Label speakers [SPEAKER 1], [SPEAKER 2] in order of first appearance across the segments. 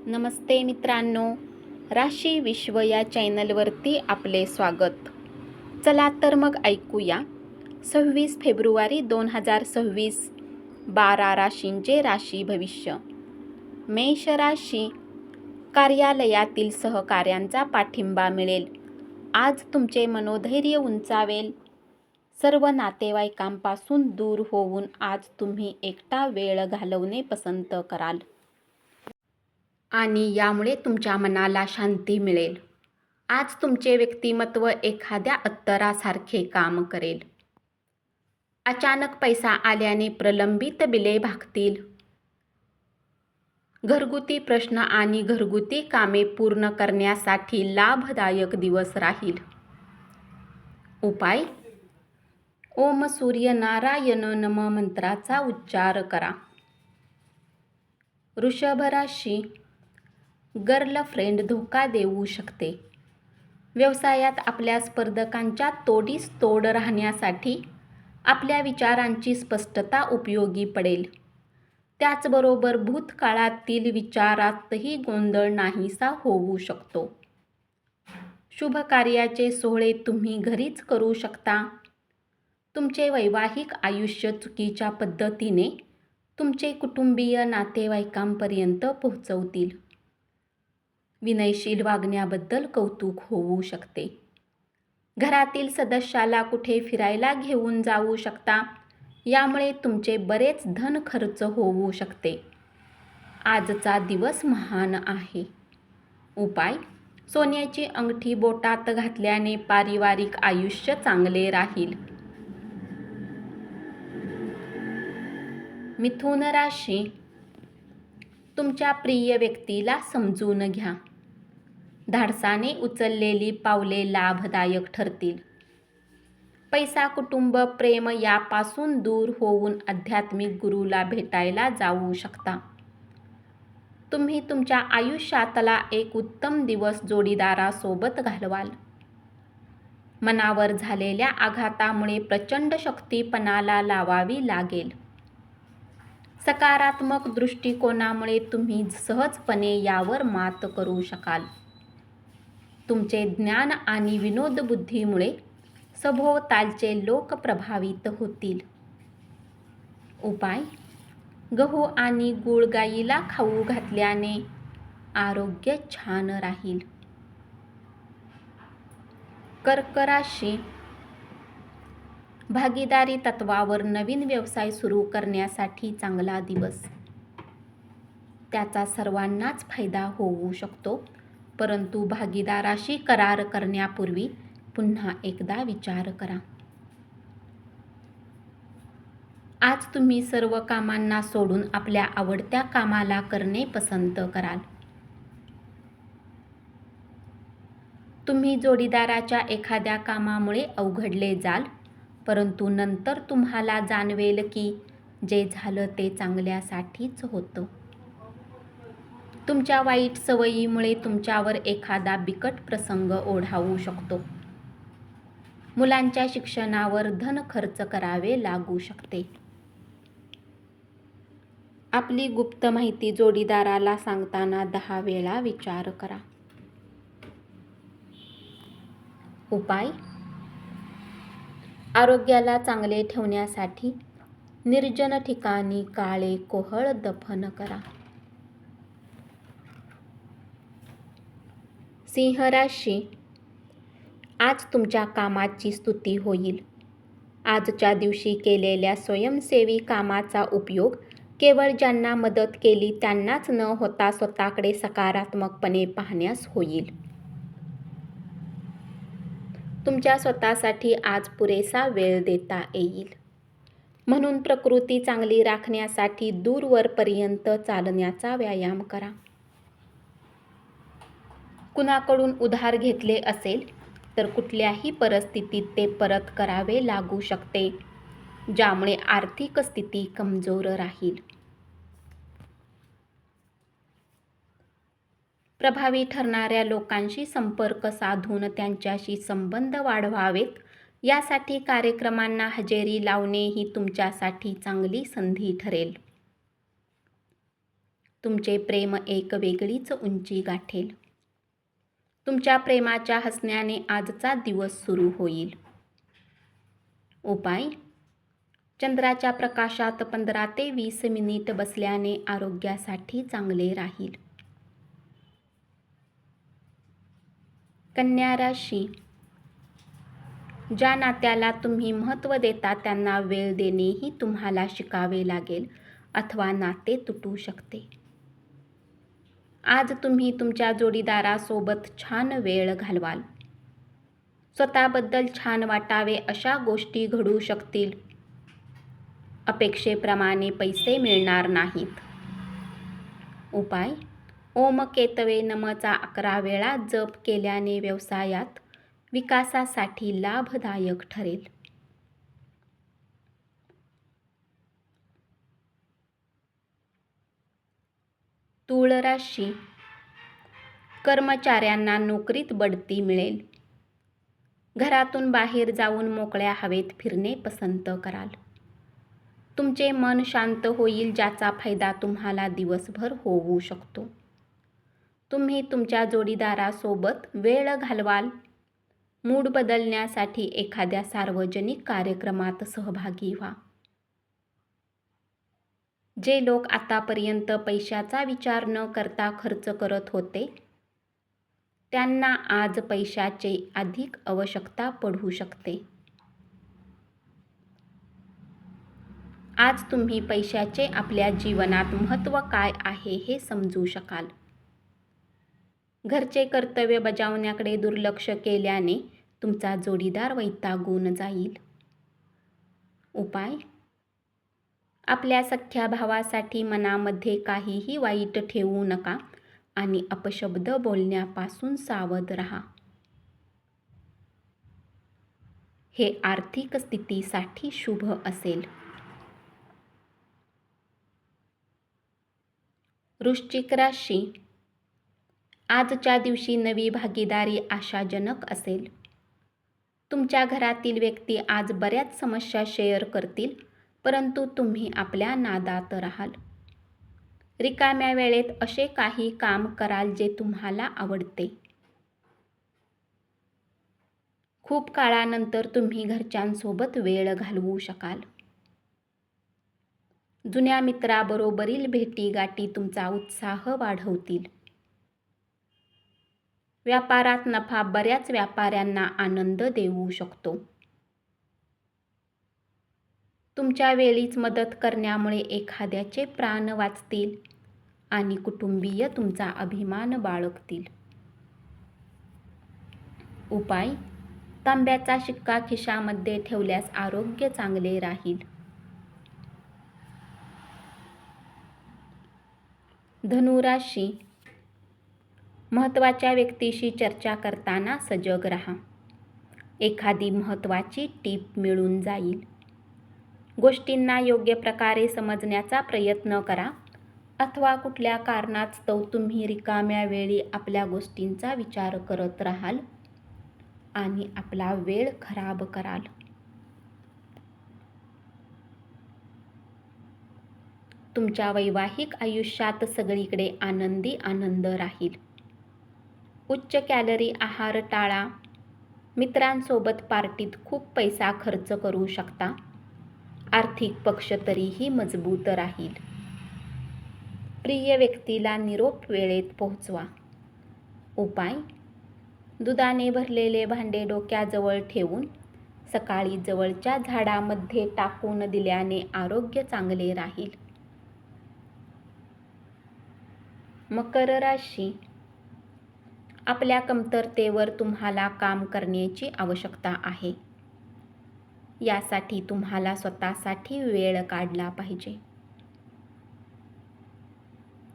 [SPEAKER 1] नमस्ते मित्रांनो, राशी विश्व या चॅनलवरती आपले स्वागत. चला तर मग ऐकूया 26 फेब्रुवारी 2026 12 राशींचे राशी भविष्य. मेष राशी, कार्यालयातील सहकाऱ्यांचा पाठिंबा मिळेल. आज तुमचे मनोधैर्य उंचावेल. सर्व नातेवाईकांपासून दूर होऊन आज तुम्ही एकटा वेळ घालवणे पसंत कराल आणि यामुळे तुमच्या मनाला शांती मिळेल. आज तुमचे व्यक्तिमत्व एखाद्या अत्तरासारखे काम करेल. अचानक पैसा आल्याने प्रलंबित बिले भागतील. घरगुती प्रश्न आणि घरगुती कामे पूर्ण करण्यासाठी लाभदायक दिवस राहील. उपाय: ओम सूर्य नारायण नम मंत्राचा उच्चार करा. वृषभ राशी, गर्लफ्रेंड धोका देऊ शकते. व्यवसायात आपल्या स्पर्धकांच्या तोडीस तोड राहण्यासाठी आपल्या विचारांची स्पष्टता उपयोगी पडेल. त्याचबरोबर भूतकाळातील विचारातही गोंधळ नाहीसा होऊ शकतो. शुभ कार्याचे सोहळे तुम्ही घरीच करू शकता. तुमचे वैवाहिक आयुष्य चुकीच्या पद्धतीने तुमचे कुटुंबीय नातेवाईकांपर्यंत पोहोचवतील. विनयशील वागण्याबद्दल कौतुक होऊ शकते. घरातील सदस्याला कुठे फिरायला घेऊन जाऊ शकता. यामुळे तुमचे बरेच धन खर्च होऊ शकते. आजचा दिवस महान आहे. उपाय: सोन्याची अंगठी बोटात घातल्याने पारिवारिक आयुष्य चांगले राहील. मिथुन राशी, तुमच्या प्रिय व्यक्तीला समजून घ्या. धाडसाने उचललेली पावले लाभदायक ठरतील. पैसा, कुटुंब, प्रेम यापासून दूर होऊन आध्यात्मिक गुरुला भेटायला जाऊ शकता. तुम्ही तुमच्या आयुष्यातला एक उत्तम दिवस जोडीदारासोबत घालवाल. मनावर झालेल्या आघातामुळे प्रचंड शक्ती पणाला लावावी लागेल. सकारात्मक दृष्टिकोनामुळे तुम्ही सहजपणे यावर मात करू शकाल. तुमचे ज्ञान आणि विनोदबुद्धीमुळे सभोवतालचे लोक प्रभावित होतील. उपाय: गहू आणि गूळ गाईला खाऊ घातल्याने आरोग्य छान राहील. कर्क राशी, भागीदारी तत्वावर नवीन व्यवसाय सुरू करण्यासाठी चांगला दिवस. त्याचा सर्वांनाच फायदा होऊ शकतो, परंतु भागीदाराशी करार करण्यापूर्वी पुन्हा एकदा विचार करा. आज तुम्ही सर्व कामांना सोडून आपल्या आवडत्या कामाला करणे पसंत कराल. तुम्ही जोडीदाराच्या एखाद्या कामामुळे अवघडले जाल, परंतु नंतर तुम्हाला जाणवेल की जे झालं ते चांगल्यासाठीच होतं. तुमच्या वाईट सवयीमुळे तुमच्यावर एखादा बिकट प्रसंग ओढावू शकतो. मुलांच्या शिक्षणावर धन खर्च करावे लागू शकते. आपली गुप्त माहिती जोडीदाराला सांगताना 10 वेळा विचार करा. उपाय: आरोग्याला चांगले ठेवण्यासाठी निर्जन ठिकाणी काळे कोहळ दफन करा. सिंह राशी, आज तुमच्या कामाची स्तुती होईल. आजच्या दिवशी केलेल्या स्वयंसेवी कामाचा उपयोग केवळ ज्यांना मदत केली त्यांनाच न होता स्वतःकडे सकारात्मकपणे पाहण्यास होईल. तुमच्या स्वतःसाठी आज पुरेसा वेळ देता येईल. म्हणून प्रकृती चांगली राखण्यासाठी दूरवरपर्यंत चालण्याचा व्यायाम करा. कुणाकडून उधार घेतले असेल तर कुठल्याही परिस्थितीत ते परत करावे लागू शकते, ज्यामुळे आर्थिक स्थिती कमजोर राहील. प्रभावी ठरणाऱ्या लोकांशी संपर्क साधून त्यांच्याशी संबंध वाढवावेत. यासाठी कार्यक्रमांना हजेरी लावणे ही तुमच्यासाठी चांगली संधी ठरेल. तुमचे प्रेम एक वेगळीच उंची गाठेल. तुमच्या प्रेमाच्या हसण्याने आजचा दिवस सुरू होईल. उपाय: चंद्राच्या प्रकाशात 15 ते 20 मिनिट बसल्याने आरोग्यासाठी चांगले राहील. कन्या राशी. ज्या नात्याला तुम्ही महत्त्व देता त्यांना वेळ देणेही तुम्हाला शिकावे लागेल अथवा नाते तुटू शकते. आज तुम्ही तुमच्या जोडीदारासोबत छान वेळ घालवाल. स्वतःबद्दल छान वाटावे अशा गोष्टी घडू शकतील. अपेक्षेप्रमाणे पैसे मिळणार नाहीत. उपाय: ओम केतवे नमचा 11 वेळा जप केल्याने व्यवसायात विकासासाठी लाभदायक ठरेल. तूळ राशी. कर्मचाऱ्यांना नोकरीत बढती मिळेल. घरातून बाहेर जाऊन मोकळ्या हवेत फिरणे पसंत कराल. तुमचे मन शांत होईल ज्याचा फायदा तुम्हाला दिवसभर होऊ शकतो. तुम्ही तुमच्या जोडीदारासोबत वेळ घालवाल. मूड बदलण्यासाठी एखाद्या सार्वजनिक कार्यक्रमात सहभागी व्हा. जे लोक आतापर्यंत पैशाचा विचार न करता खर्च करत होते त्यांना आज पैशाची अधिक आवश्यकता पडू शकते. आज तुम्ही पैशाचे आपल्या जीवनात महत्त्व काय आहे हे समजू शकाल. घरचे कर्तव्य बजावण्याकडे दुर्लक्ष केल्याने तुमचा जोडीदार वैतागून जाईल. उपाय: आपल्या सख्ख्या भावासाठी मनामध्ये काहीही वाईट ठेवू नका आणि अपशब्द बोलण्यापासून सावध राहा. हे आर्थिक स्थितीसाठी शुभ असेल. वृश्चिक राशी. आजच्या दिवशी नवी भागीदारी आशाजनक असेल. तुमच्या घरातील व्यक्ती आज बऱ्याच समस्या शेअर करतील परंतु तुम्ही आपल्या नादात राहाल. रिकाम्या वेळेत असे काही काम कराल जे तुम्हाला आवडते. खूप काळानंतर तुम्ही घरच्यांसोबत वेळ घालवू शकाल. जुन्या मित्राबरोबरील भेटीगाठी तुमचा उत्साह वाढवतील. व्यापारात नफा बऱ्याच व्यापाऱ्यांना आनंद देऊ शकतो. तुमच्या वेळीच मदत करण्यामुळे एखाद्याचे प्राण वाचतील आणि कुटुंबीय तुमचा अभिमान बाळगतील. उपाय: तांब्याचा शिक्का खिशामध्ये ठेवल्यास आरोग्य चांगले राहील. धनु राशी. महत्त्वाच्या व्यक्तीशी चर्चा करताना सजग राहा. एखादी महत्त्वाची टीप मिळून जाईल. गोष्टींना योग्य प्रकारे समजण्याचा प्रयत्न करा अथवा कुठल्या कारणास्तव तुम्ही रिकाम्या वेळी आपल्या गोष्टींचा विचार करत राहाल आणि आपला वेळ खराब कराल. तुमच्या वैवाहिक आयुष्यात सगळीकडे आनंदी आनंद राहील. उच्च कॅलरी आहार टाळा. मित्रांसोबत पार्टीत खूप पैसा खर्च करू शकता. आर्थिक पक्ष तरीही मजबूत राहील. प्रिय व्यक्तीला निरोप वेळेत पोहोचवा. उपाय: दुधाने भरलेले भांडे डोक्याजवळ ठेवून सकाळी जवळच्या झाडामध्ये टाकून दिल्याने आरोग्य चांगले राहील. मकर राशी. आपल्या कमतरतेवर तुम्हाला काम करण्याची आवश्यकता आहे. यासाठी तुम्हाला स्वतःसाठी वेळ काढला पाहिजे.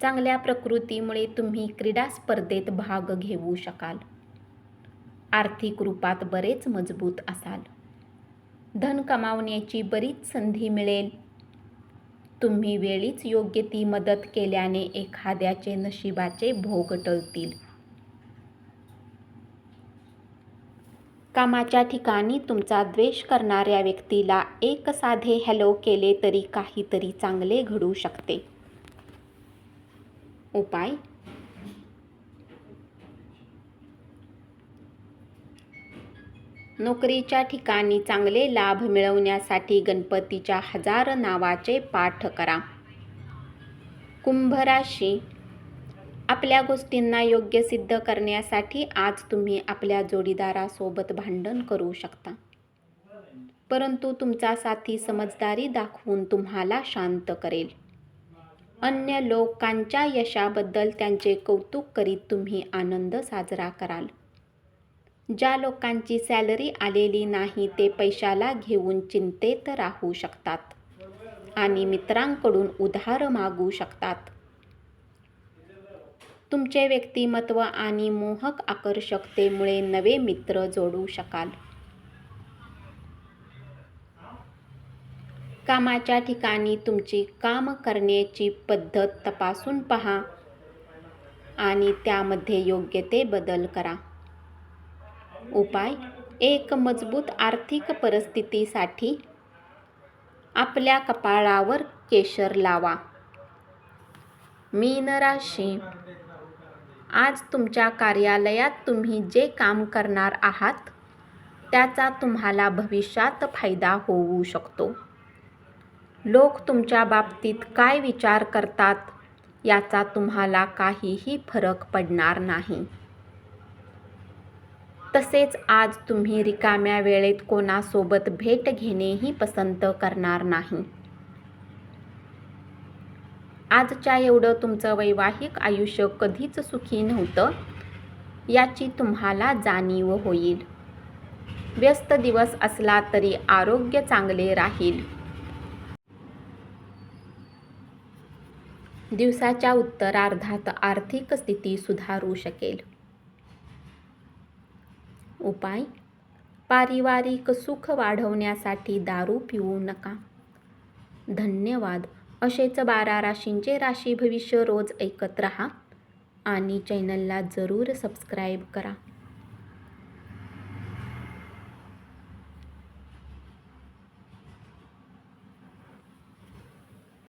[SPEAKER 1] चांगल्या प्रकृतीमुळे तुम्ही क्रीडा स्पर्धेत भाग घेऊ शकाल. आर्थिक रूपात बरेच मजबूत असाल. धन कमावण्याची बरीच संधी मिळेल. तुम्ही वेळीच योग्य ती मदत केल्याने एखाद्याचे नशिबाचे भोग टळतील. कामाच्या ठिकाणी तुमचा द्वेष करणाऱ्या व्यक्तीला एक साधे हॅलो केले तरी काहीतरी चांगले घडू शकते. उपाय: नोकरीच्या ठिकाणी चांगले लाभ मिळवण्यासाठी गणपतीच्या 1000 नावाचे पाठ करा. कुंभ राशी: आपल्या गोष्टींना योग्य सिद्ध करण्यासाठी आज तुम्ही आपल्या जोडीदारासोबत भांडण करू शकता, परंतु तुमचा साथी समजदारी दाखवून तुम्हाला शांत करेल. अन्य लोकांच्या यशाबद्दल त्यांचे कौतुक करीत तुम्ही आनंद साजरा कराल. ज्या लोकांची सॅलरी आलेली नाही ते पैशाला घेऊन चिंतेत राहू शकतात आणि मित्रांकडून उधार मागू शकतात. तुमचे व्यक्तिमत्व आणि मोहक आकर्षकतेमुळे नवे मित्र जोडू शकाल. कामाच्या ठिकाणी तुमची काम करण्याची पद्धत तपासून पहा आणि त्यामध्ये योग्य ते बदल करा. उपाय: एक मजबूत आर्थिक परिस्थितीसाठी आपल्या कपाळावर केशर लावा. मीन राशी: आज तुमच्या कार्यालयात तुम्ही जे काम करणार आहात त्याचा तुम्हाला भविष्यात फायदा होऊ शकतो. लोक तुमच्या बाबतीत काय विचार करतात याचा तुम्हाला काहीही फरक पडणार नाही. तसेच आज तुम्ही रिकाम्या वेळेत कोणासोबत भेट घेणेही पसंत करणार नाही. आजच्या एवढं तुमचं वैवाहिक आयुष्य कधीच सुखी नव्हतं याची तुम्हाला जाणीव होईल. व्यस्त दिवस असला तरी आरोग्य चांगले राहील. दिवसाच्या उत्तरार्धात आर्थिक स्थिती सुधारू शकेल. उपाय: पारिवारिक सुख वाढवण्यासाठी दारू पिऊ नका. धन्यवाद. असेच 12 राशींचे राशी भविष्य रोज ऐकत रहा आणि चॅनलला जरूर सबस्क्राईब करा.